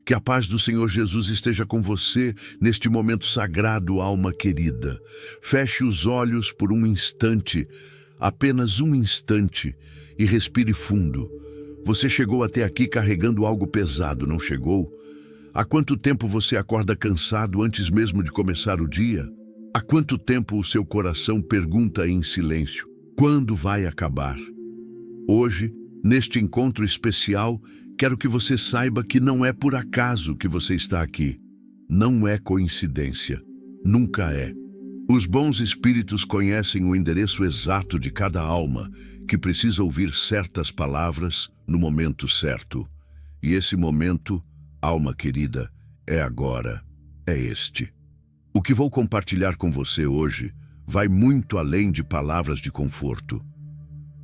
Que a paz do Senhor Jesus esteja com você neste momento sagrado, alma querida. Feche os olhos por um instante, apenas um instante, e respire fundo. Você chegou até aqui carregando algo pesado, não chegou? Há quanto tempo você acorda cansado antes mesmo de começar o dia? Há quanto tempo o seu coração pergunta em silêncio: quando vai acabar? Hoje, neste encontro especial, quero que você saiba que não é por acaso que você está aqui. Não é coincidência. Nunca é. Os bons espíritos conhecem o endereço exato de cada alma que precisa ouvir certas palavras no momento certo. E esse momento, alma querida, é agora, é este. O que vou compartilhar com você hoje vai muito além de palavras de conforto.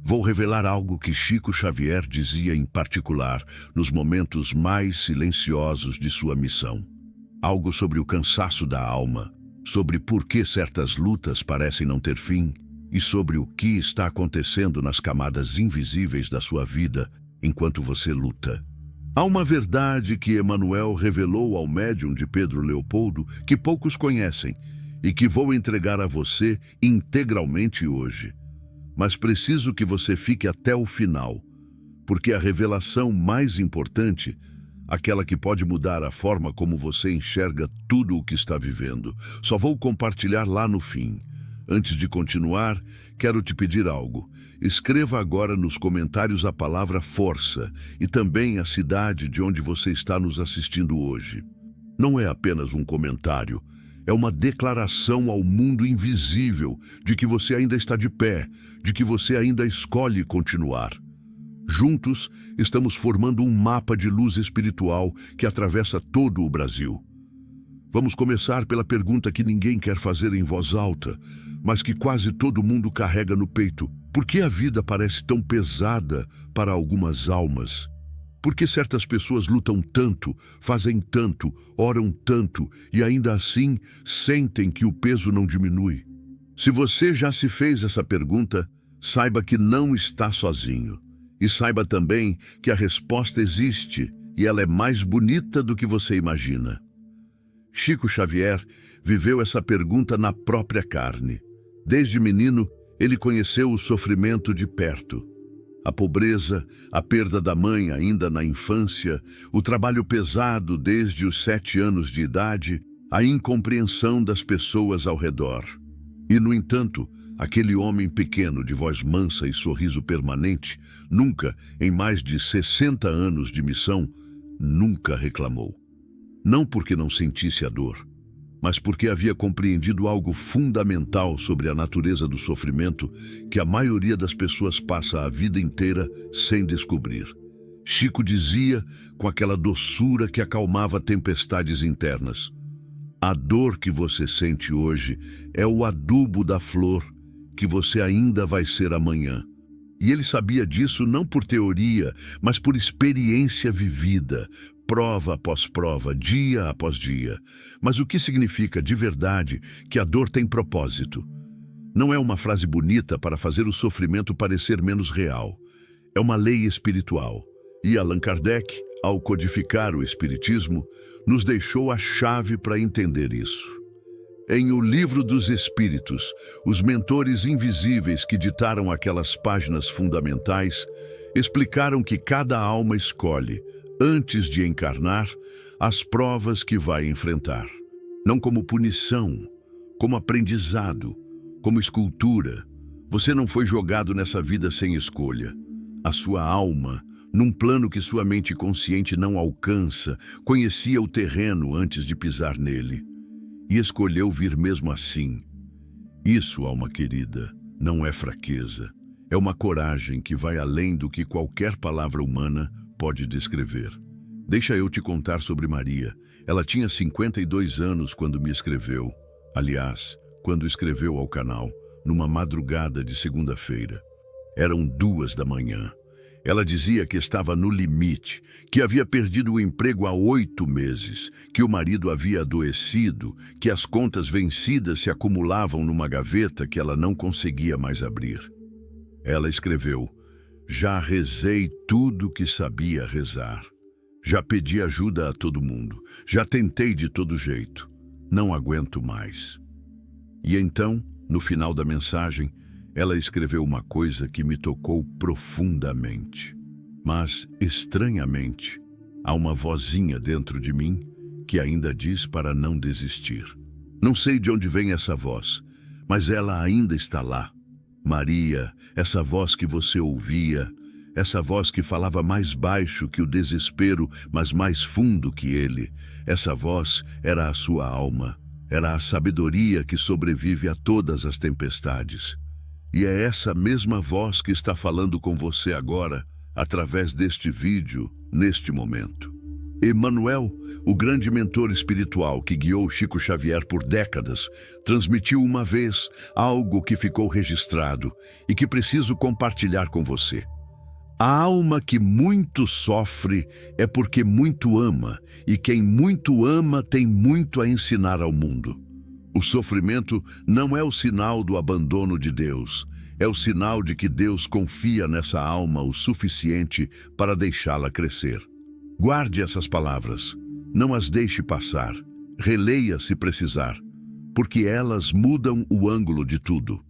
Vou revelar algo que Chico Xavier dizia em particular nos momentos mais silenciosos de sua missão. Algo sobre o cansaço da alma, sobre por que certas lutas parecem não ter fim e sobre o que está acontecendo nas camadas invisíveis da sua vida enquanto você luta. Há uma verdade que Emmanuel revelou ao médium de Pedro Leopoldo que poucos conhecem e que vou entregar a você integralmente hoje. Mas preciso que você fique até o final, porque a revelação mais importante, aquela que pode mudar a forma como você enxerga tudo o que está vivendo, só vou compartilhar lá no fim. Antes de continuar, quero te pedir algo. Escreva agora nos comentários a palavra força e também a cidade de onde você está nos assistindo hoje. Não é apenas um comentário, é uma declaração ao mundo invisível de que você ainda está de pé, de que você ainda escolhe continuar. Juntos, estamos formando um mapa de luz espiritual que atravessa todo o Brasil. Vamos começar pela pergunta que ninguém quer fazer em voz alta, mas que quase todo mundo carrega no peito. Por que a vida parece tão pesada para algumas almas? Por que certas pessoas lutam tanto, fazem tanto, oram tanto e ainda assim sentem que o peso não diminui? Se você já se fez essa pergunta, saiba que não está sozinho. E saiba também que a resposta existe e ela é mais bonita do que você imagina. Chico Xavier viveu essa pergunta na própria carne. Desde menino, ele conheceu o sofrimento de perto. A pobreza, a perda da mãe ainda na infância, o trabalho pesado desde os 7 anos de idade, a incompreensão das pessoas ao redor. E, no entanto, aquele homem pequeno de voz mansa e sorriso permanente, nunca, em mais de 60 anos de missão, nunca reclamou. Não porque não sentisse a dor, mas porque havia compreendido algo fundamental sobre a natureza do sofrimento que a maioria das pessoas passa a vida inteira sem descobrir. Chico dizia, com aquela doçura que acalmava tempestades internas: a dor que você sente hoje é o adubo da flor que você ainda vai ser amanhã. E ele sabia disso não por teoria, mas por experiência vivida, prova após prova, dia após dia. Mas o que significa de verdade que a dor tem propósito? Não é uma frase bonita para fazer o sofrimento parecer menos real. É uma lei espiritual. E Allan Kardec, ao codificar o Espiritismo, nos deixou a chave para entender isso. Em O Livro dos Espíritos, os mentores invisíveis que ditaram aquelas páginas fundamentais explicaram que cada alma escolhe, antes de encarnar, as provas que vai enfrentar. Não como punição, como aprendizado, como escultura. Você não foi jogado nessa vida sem escolha. A sua alma, num plano que sua mente consciente não alcança, conhecia o terreno antes de pisar nele. E escolheu vir mesmo assim. Isso, alma querida, não é fraqueza. É uma coragem que vai além do que qualquer palavra humana pode descrever. Deixa eu te contar sobre Maria. Ela tinha 52 anos quando me escreveu. Aliás, quando escreveu ao canal, numa madrugada de segunda-feira. Eram 2 da manhã. Ela dizia que estava no limite, que havia perdido o emprego há 8 meses, que o marido havia adoecido, que as contas vencidas se acumulavam numa gaveta que ela não conseguia mais abrir. Ela escreveu: já rezei tudo que sabia rezar. Já pedi ajuda a todo mundo. Já tentei de todo jeito. Não aguento mais. E então, no final da mensagem, ela escreveu uma coisa que me tocou profundamente. Mas, estranhamente, há uma vozinha dentro de mim que ainda diz para não desistir. Não sei de onde vem essa voz, mas ela ainda está lá. Maria, essa voz que você ouvia, essa voz que falava mais baixo que o desespero, mas mais fundo que ele, essa voz era a sua alma, era a sabedoria que sobrevive a todas as tempestades. E é essa mesma voz que está falando com você agora, através deste vídeo, neste momento. Emmanuel, o grande mentor espiritual que guiou Chico Xavier por décadas, transmitiu uma vez algo que ficou registrado e que preciso compartilhar com você. A alma que muito sofre é porque muito ama, e quem muito ama tem muito a ensinar ao mundo. O sofrimento não é o sinal do abandono de Deus, é o sinal de que Deus confia nessa alma o suficiente para deixá-la crescer. Guarde essas palavras, não as deixe passar, releia se precisar, porque elas mudam o ângulo de tudo.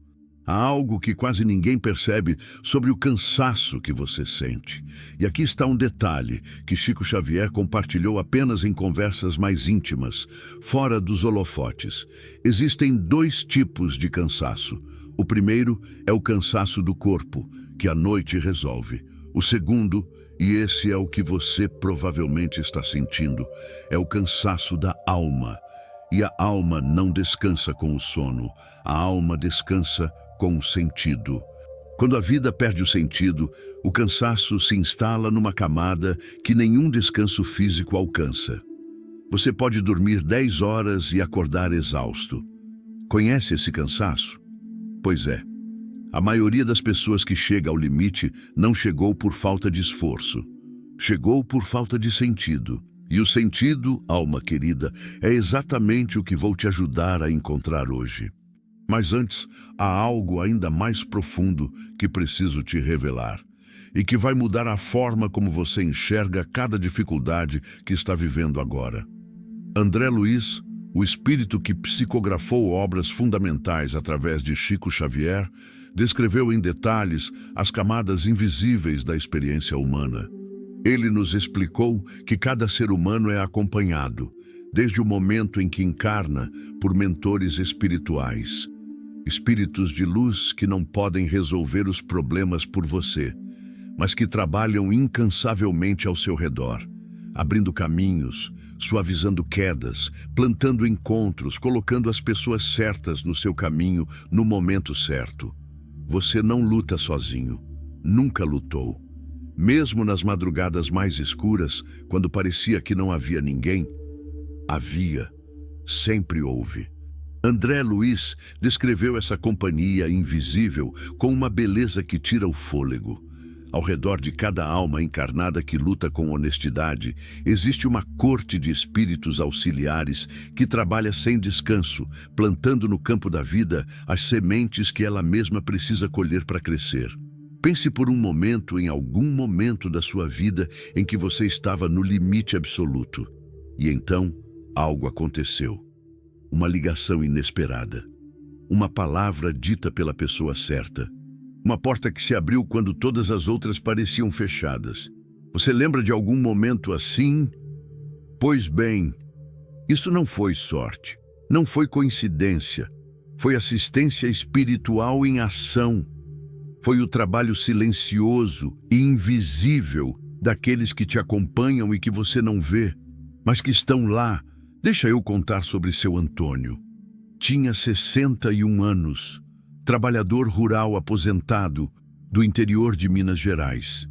Há algo que quase ninguém percebe sobre o cansaço que você sente. E aqui está um detalhe que Chico Xavier compartilhou apenas em conversas mais íntimas, fora dos holofotes. Existem 2 tipos de cansaço. O primeiro é o cansaço do corpo, que a noite resolve. O segundo, e esse é o que você provavelmente está sentindo, é o cansaço da alma. E a alma não descansa com o sono, a alma descansa com o sentido. Quando a vida perde o sentido, o cansaço se instala numa camada que nenhum descanso físico alcança. Você pode dormir 10 horas e acordar exausto. Conhece esse cansaço? Pois é. A maioria das pessoas que chega ao limite não chegou por falta de esforço. Chegou por falta de sentido. E o sentido, alma querida, é exatamente o que vou te ajudar a encontrar hoje. Mas antes, há algo ainda mais profundo que preciso te revelar e que vai mudar a forma como você enxerga cada dificuldade que está vivendo agora. André Luiz, o espírito que psicografou obras fundamentais através de Chico Xavier, descreveu em detalhes as camadas invisíveis da experiência humana. Ele nos explicou que cada ser humano é acompanhado, desde o momento em que encarna, por mentores espirituais. Espíritos de luz que não podem resolver os problemas por você, mas que trabalham incansavelmente ao seu redor, abrindo caminhos, suavizando quedas, plantando encontros, colocando as pessoas certas no seu caminho no momento certo. Você não luta sozinho, nunca lutou. Mesmo nas madrugadas mais escuras, quando parecia que não havia ninguém, havia, sempre houve. André Luiz descreveu essa companhia invisível com uma beleza que tira o fôlego. Ao redor de cada alma encarnada que luta com honestidade, existe uma corte de espíritos auxiliares que trabalha sem descanso, plantando no campo da vida as sementes que ela mesma precisa colher para crescer. Pense por um momento em algum momento da sua vida em que você estava no limite absoluto. E então, algo aconteceu. Uma ligação inesperada. Uma palavra dita pela pessoa certa. Uma porta que se abriu quando todas as outras pareciam fechadas. Você lembra de algum momento assim? Pois bem, isso não foi sorte, não foi coincidência. Foi assistência espiritual em ação. Foi o trabalho silencioso e invisível daqueles que te acompanham e que você não vê, mas que estão lá. Deixa eu contar sobre seu Antônio. Tinha 61 anos, trabalhador rural aposentado do interior de Minas Gerais.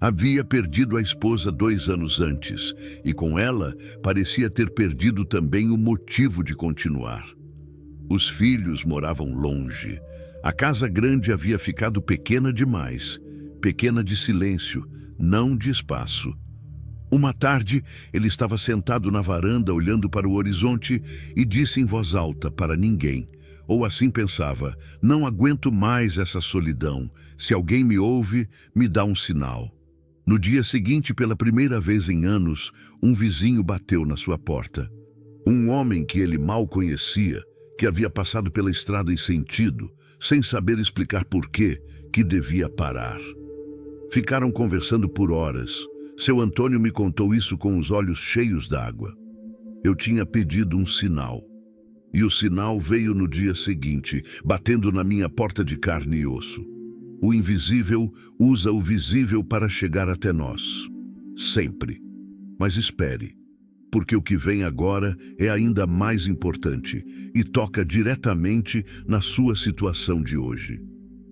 Havia perdido a esposa 2 anos antes e com ela parecia ter perdido também o motivo de continuar. Os filhos moravam longe. A casa grande havia ficado pequena demais, pequena de silêncio, não de espaço. Uma tarde, ele estava sentado na varanda olhando para o horizonte e disse em voz alta para ninguém, ou assim pensava: não aguento mais essa solidão. Se alguém me ouve, me dá um sinal. No dia seguinte, pela primeira vez em anos, um vizinho bateu na sua porta. Um homem que ele mal conhecia, que havia passado pela estrada em sentido, sem saber explicar por quê, que devia parar. Ficaram conversando por horas. Seu Antônio me contou isso com os olhos cheios d'água. Eu tinha pedido um sinal. E o sinal veio no dia seguinte, batendo na minha porta de carne e osso. O invisível usa o visível para chegar até nós. Sempre. Mas espere, porque o que vem agora é ainda mais importante e toca diretamente na sua situação de hoje.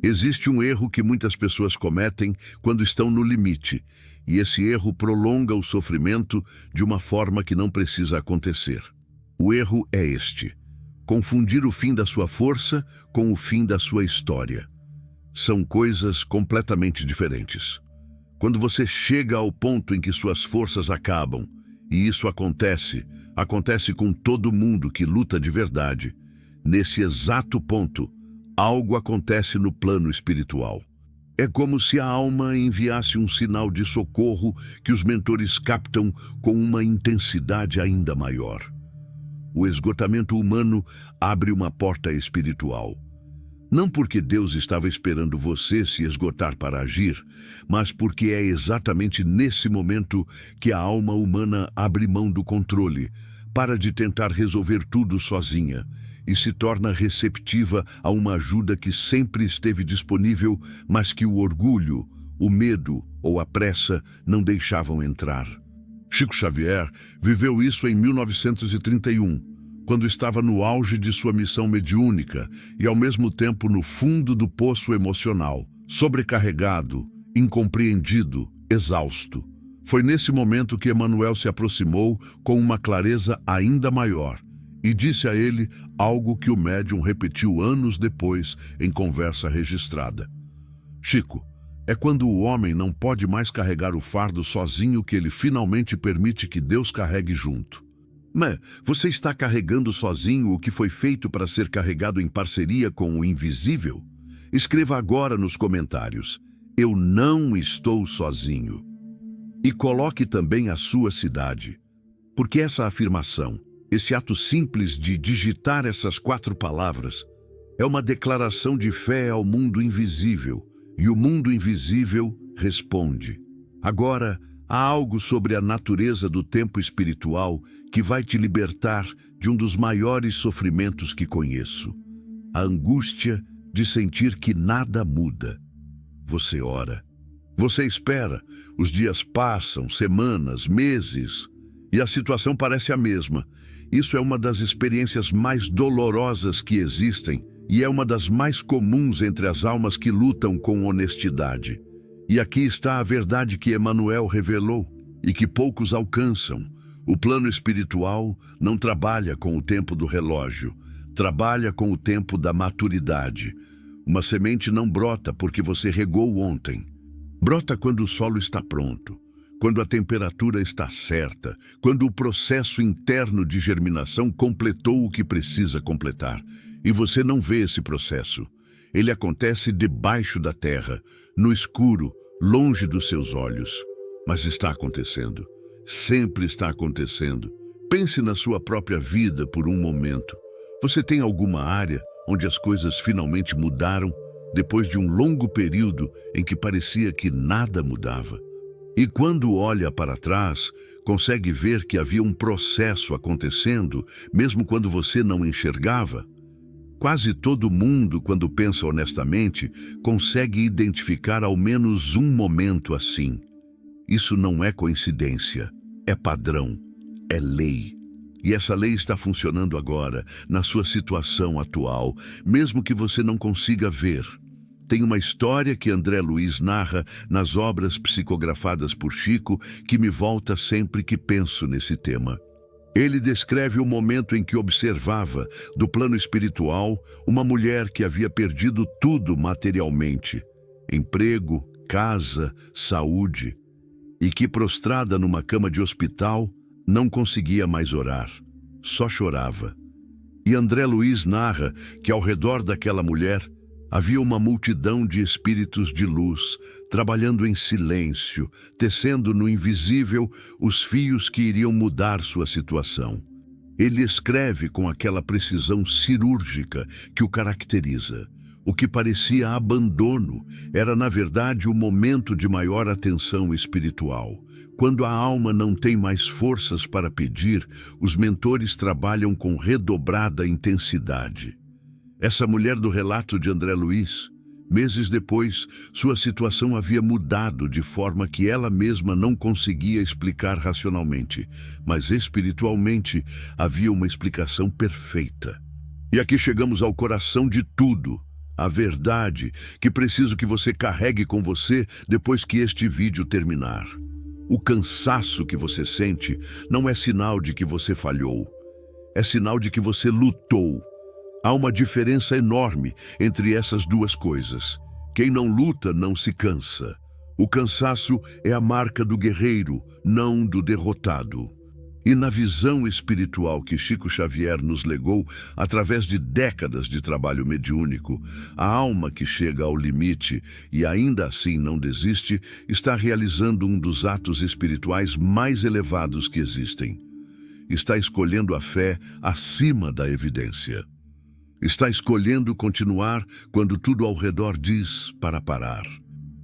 Existe um erro que muitas pessoas cometem quando estão no limite, e esse erro prolonga o sofrimento de uma forma que não precisa acontecer. O erro é este: confundir o fim da sua força com o fim da sua história. São coisas completamente diferentes. Quando você chega ao ponto em que suas forças acabam, e isso acontece com todo mundo que luta de verdade, nesse exato ponto, algo acontece no plano espiritual. É como se a alma enviasse um sinal de socorro que os mentores captam com uma intensidade ainda maior. O esgotamento humano abre uma porta espiritual. Não porque Deus estava esperando você se esgotar para agir, mas porque é exatamente nesse momento que a alma humana abre mão do controle, para de tentar resolver tudo sozinha e se torna receptiva a uma ajuda que sempre esteve disponível, mas que o orgulho, o medo ou a pressa não deixavam entrar. Chico Xavier viveu isso em 1931, quando estava no auge de sua missão mediúnica e ao mesmo tempo no fundo do poço emocional, sobrecarregado, incompreendido, exausto. Foi nesse momento que Emmanuel se aproximou com uma clareza ainda maior e disse a ele algo que o médium repetiu anos depois em conversa registrada. Chico, é quando o homem não pode mais carregar o fardo sozinho que ele finalmente permite que Deus carregue junto. Mas você está carregando sozinho o que foi feito para ser carregado em parceria com o invisível? Escreva agora nos comentários: eu não estou sozinho. E coloque também a sua cidade. Porque essa afirmação, esse ato simples de digitar essas 4 palavras, é uma declaração de fé ao mundo invisível, e o mundo invisível responde. Agora, há algo sobre a natureza do tempo espiritual que vai te libertar de um dos maiores sofrimentos que conheço: a angústia de sentir que nada muda. Você ora, você espera, os dias passam, semanas, meses, e a situação parece a mesma. Isso é uma das experiências mais dolorosas que existem e é uma das mais comuns entre as almas que lutam com honestidade. E aqui está a verdade que Emmanuel revelou e que poucos alcançam. O plano espiritual não trabalha com o tempo do relógio, trabalha com o tempo da maturidade. Uma semente não brota porque você regou ontem. Brota quando o solo está pronto, quando a temperatura está certa, quando o processo interno de germinação completou o que precisa completar. E você não vê esse processo. Ele acontece debaixo da terra, no escuro, longe dos seus olhos. Mas está acontecendo. Sempre está acontecendo. Pense na sua própria vida por um momento. Você tem alguma área onde as coisas finalmente mudaram, depois de um longo período em que parecia que nada mudava? E quando olha para trás, consegue ver que havia um processo acontecendo, mesmo quando você não enxergava? Quase todo mundo, quando pensa honestamente, consegue identificar ao menos um momento assim. Isso não é coincidência, é padrão, é lei. E essa lei está funcionando agora, na sua situação atual, mesmo que você não consiga ver. Tem uma história que André Luiz narra nas obras psicografadas por Chico que me volta sempre que penso nesse tema. Ele descreve o momento em que observava, do plano espiritual, uma mulher que havia perdido tudo materialmente: emprego, casa, saúde, e que, prostrada numa cama de hospital, não conseguia mais orar, só chorava. E André Luiz narra que ao redor daquela mulher Havia uma multidão de espíritos de luz, trabalhando em silêncio, tecendo no invisível os fios que iriam mudar sua situação. Ele escreve com aquela precisão cirúrgica que o caracteriza. O que parecia abandono era, na verdade, o momento de maior atenção espiritual. Quando a alma não tem mais forças para pedir, os mentores trabalham com redobrada intensidade. Essa mulher do relato de André Luiz, meses depois, sua situação havia mudado de forma que ela mesma não conseguia explicar racionalmente, mas espiritualmente havia uma explicação perfeita. E aqui chegamos ao coração de tudo, a verdade que preciso que você carregue com você depois que este vídeo terminar. O cansaço que você sente não é sinal de que você falhou, é sinal de que você lutou. Há uma diferença enorme entre essas duas coisas. Quem não luta não se cansa. O cansaço é a marca do guerreiro, não do derrotado. E na visão espiritual que Chico Xavier nos legou, através de décadas de trabalho mediúnico, a alma que chega ao limite e ainda assim não desiste, está realizando um dos atos espirituais mais elevados que existem. Está escolhendo a fé acima da evidência. Está escolhendo continuar quando tudo ao redor diz para parar.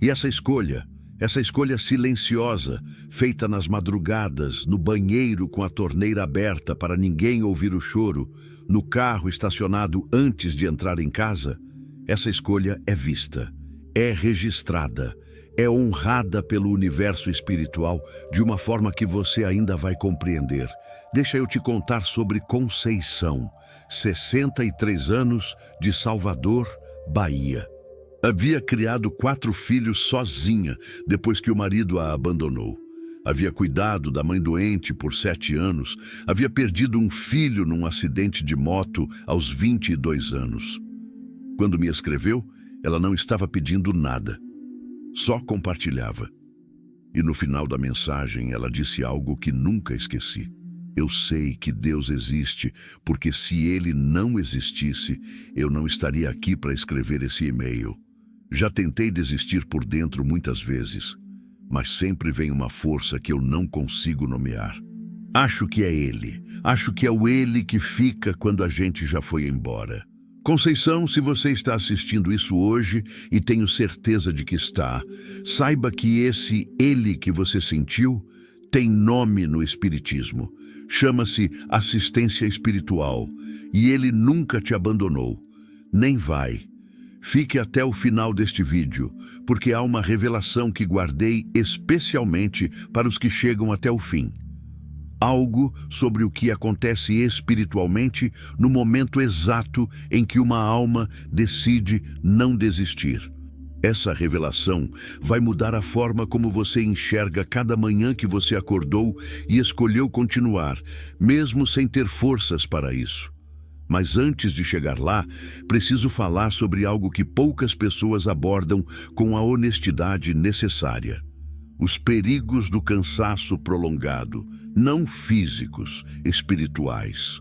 E essa escolha silenciosa, feita nas madrugadas, no banheiro com a torneira aberta para ninguém ouvir o choro, no carro estacionado antes de entrar em casa, essa escolha é vista, é registrada, é honrada pelo universo espiritual de uma forma que você ainda vai compreender. Deixa eu te contar sobre Conceição, 63 anos, de Salvador, Bahia. Havia criado 4 filhos sozinha depois que o marido a abandonou. Havia cuidado da mãe doente por 7 anos. Havia perdido um filho num acidente de moto aos 22 anos. Quando me escreveu, ela não estava pedindo nada. Só compartilhava. E no final da mensagem ela disse algo que nunca esqueci. Eu sei que Deus existe, porque se Ele não existisse, eu não estaria aqui para escrever esse e-mail. Já tentei desistir por dentro muitas vezes, mas sempre vem uma força que eu não consigo nomear. Acho que é Ele. Acho que é o Ele que fica quando a gente já foi embora. Conceição, se você está assistindo isso hoje, e tenho certeza de que está, saiba que esse Ele que você sentiu tem nome no Espiritismo. Chama-se assistência espiritual, e Ele nunca te abandonou, nem vai. Fique até o final deste vídeo, porque há uma revelação que guardei especialmente para os que chegam até o fim. Algo sobre o que acontece espiritualmente no momento exato em que uma alma decide não desistir. Essa revelação vai mudar a forma como você enxerga cada manhã que você acordou e escolheu continuar, mesmo sem ter forças para isso. Mas antes de chegar lá, preciso falar sobre algo que poucas pessoas abordam com a honestidade necessária. Os perigos do cansaço prolongado, não físicos, espirituais.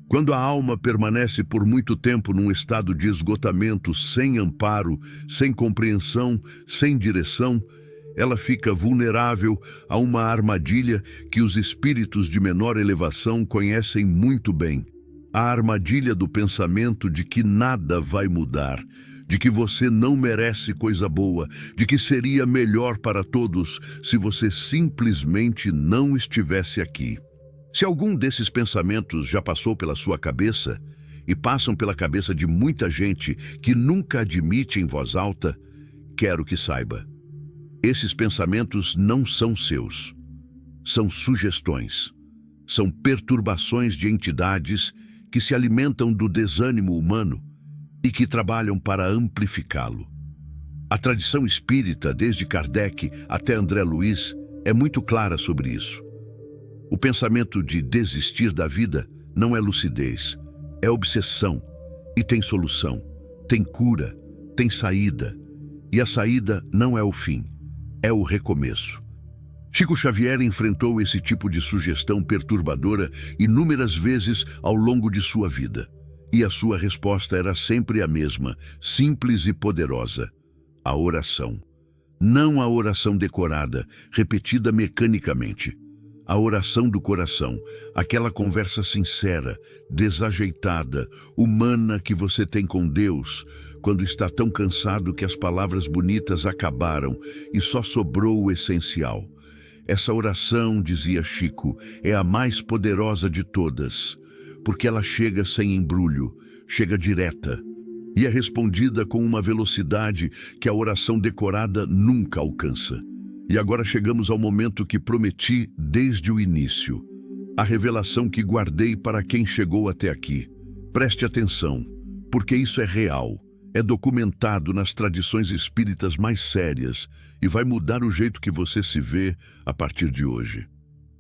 Quando a alma permanece por muito tempo num estado de esgotamento, sem amparo, sem compreensão, sem direção, ela fica vulnerável a uma armadilha que os espíritos de menor elevação conhecem muito bem. A armadilha do pensamento de que nada vai mudar, de que você não merece coisa boa, de que seria melhor para todos se você simplesmente não estivesse aqui. Se algum desses pensamentos já passou pela sua cabeça, e passam pela cabeça de muita gente que nunca admite em voz alta, quero que saiba. Esses pensamentos não são seus. São sugestões. São perturbações de entidades que se alimentam do desânimo humano e que trabalham para amplificá-lo. A tradição espírita, desde Kardec até André Luiz, é muito clara sobre isso. O pensamento de desistir da vida não é lucidez, é obsessão, e tem solução, tem cura, tem saída. E a saída não é o fim, é o recomeço. Chico Xavier enfrentou esse tipo de sugestão perturbadora inúmeras vezes ao longo de sua vida. E a sua resposta era sempre a mesma, simples e poderosa: a oração. Não a oração decorada, repetida mecanicamente. A oração do coração, aquela conversa sincera, desajeitada, humana que você tem com Deus, quando está tão cansado que as palavras bonitas acabaram e só sobrou o essencial. Essa oração, dizia Chico, é a mais poderosa de todas, porque ela chega sem embrulho, chega direta, e é respondida com uma velocidade que a oração decorada nunca alcança. E agora chegamos ao momento que prometi desde o início, a revelação que guardei para quem chegou até aqui. Preste atenção, porque isso é real, é documentado nas tradições espíritas mais sérias e vai mudar o jeito que você se vê a partir de hoje.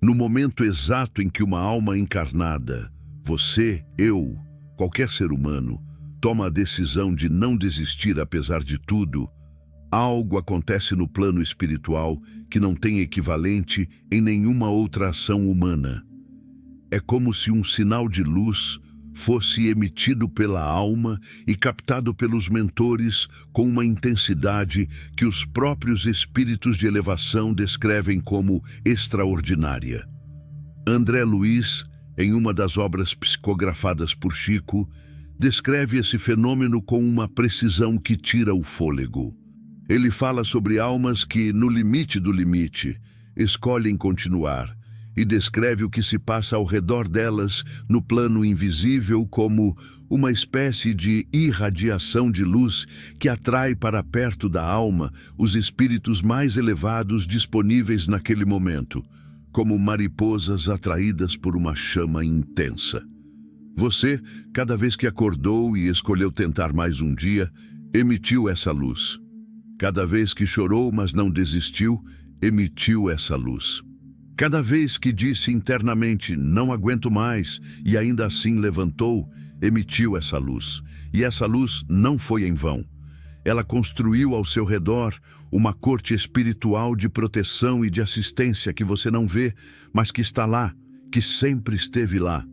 No momento exato em que uma alma encarnada, você, eu, qualquer ser humano, toma a decisão de não desistir apesar de tudo, algo acontece no plano espiritual que não tem equivalente em nenhuma outra ação humana. É como se um sinal de luz fosse emitido pela alma e captado pelos mentores com uma intensidade que os próprios espíritos de elevação descrevem como extraordinária. André Luiz, em uma das obras psicografadas por Chico, descreve esse fenômeno com uma precisão que tira o fôlego. Ele fala sobre almas que, no limite do limite, escolhem continuar e descreve o que se passa ao redor delas no plano invisível como uma espécie de irradiação de luz que atrai para perto da alma os espíritos mais elevados disponíveis naquele momento, como mariposas atraídas por uma chama intensa. Você, cada vez que acordou e escolheu tentar mais um dia, emitiu essa luz. Cada vez que chorou, mas não desistiu, emitiu essa luz. Cada vez que disse internamente, não aguento mais, e ainda assim levantou, emitiu essa luz. E essa luz não foi em vão. Ela construiu ao seu redor uma corte espiritual de proteção e de assistência que você não vê, mas que está lá, que sempre esteve lá.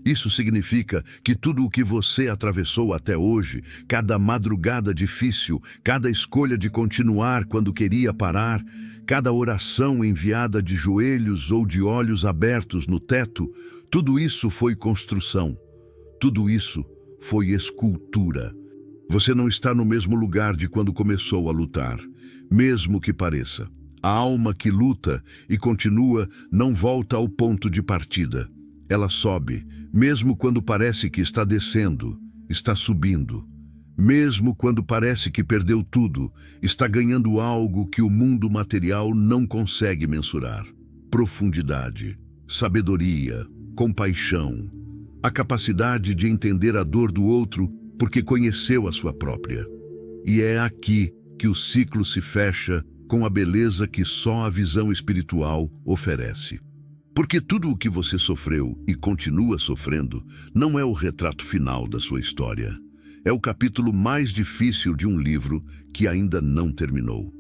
Isso significa que tudo o que você atravessou até hoje, cada madrugada difícil, cada escolha de continuar quando queria parar, cada oração enviada de joelhos ou de olhos abertos no teto, tudo isso foi construção. Tudo isso foi escultura. Você não está no mesmo lugar de quando começou a lutar, mesmo que pareça. A alma que luta e continua não volta ao ponto de partida. Ela sobe, mesmo quando parece que está descendo, está subindo. Mesmo quando parece que perdeu tudo, está ganhando algo que o mundo material não consegue mensurar. Profundidade, sabedoria, compaixão, a capacidade de entender a dor do outro porque conheceu a sua própria. E é aqui que o ciclo se fecha com a beleza que só a visão espiritual oferece. Porque tudo o que você sofreu e continua sofrendo não é o retrato final da sua história. É o capítulo mais difícil de um livro que ainda não terminou.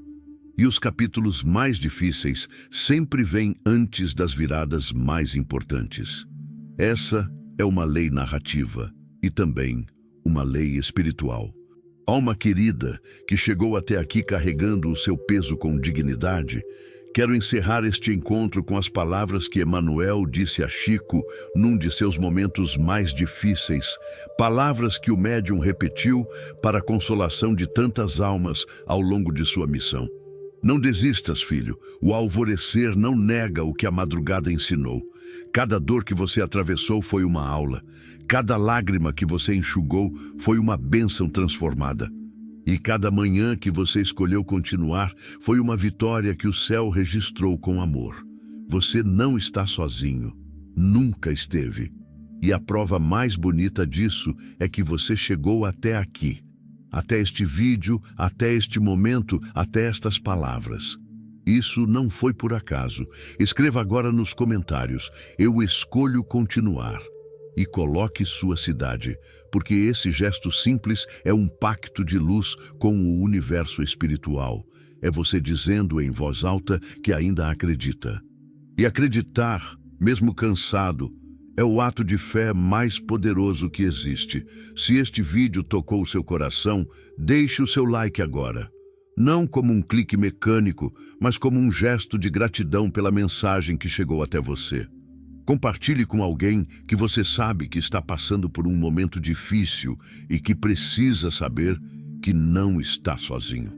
E os capítulos mais difíceis sempre vêm antes das viradas mais importantes. Essa é uma lei narrativa e também uma lei espiritual. Alma querida, que chegou até aqui carregando o seu peso com dignidade, quero encerrar este encontro com as palavras que Emmanuel disse a Chico num de seus momentos mais difíceis, palavras que o médium repetiu para a consolação de tantas almas ao longo de sua missão. Não desistas, filho, o alvorecer não nega o que a madrugada ensinou. Cada dor que você atravessou foi uma aula, cada lágrima que você enxugou foi uma bênção transformada. E cada manhã que você escolheu continuar foi uma vitória que o céu registrou com amor. Você não está sozinho, nunca esteve. E a prova mais bonita disso é que você chegou até aqui, até este vídeo, até este momento, até estas palavras. Isso não foi por acaso. Escreva agora nos comentários: eu escolho continuar. E coloque sua cidade, porque esse gesto simples é um pacto de luz com o universo espiritual. É você dizendo em voz alta que ainda acredita. E acreditar, mesmo cansado, É o ato de fé mais poderoso que existe. Se este vídeo tocou o seu coração, deixe o seu like agora. Não como um clique mecânico, mas como um gesto de gratidão pela mensagem que chegou até você. Compartilhe com alguém que você sabe que está passando por um momento difícil e que precisa saber que não está sozinho.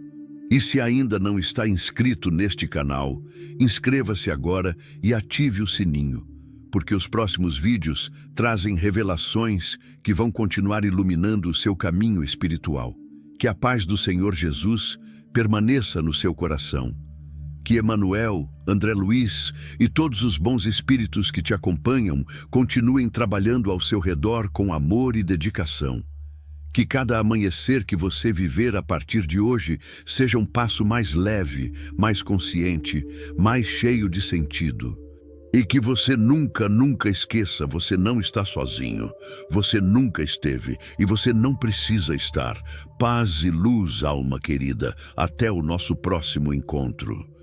E se ainda não está inscrito neste canal, inscreva-se agora e ative o sininho, porque os próximos vídeos trazem revelações que vão continuar iluminando o seu caminho espiritual. Que a paz do Senhor Jesus permaneça no seu coração. Que Emanuel, André Luiz e todos os bons espíritos que te acompanham continuem trabalhando ao seu redor com amor e dedicação. Que cada amanhecer que você viver a partir de hoje seja um passo mais leve, mais consciente, mais cheio de sentido. E que você nunca esqueça, você não está sozinho. Você nunca esteve e você não precisa estar. Paz e luz, alma querida. Até o nosso próximo encontro.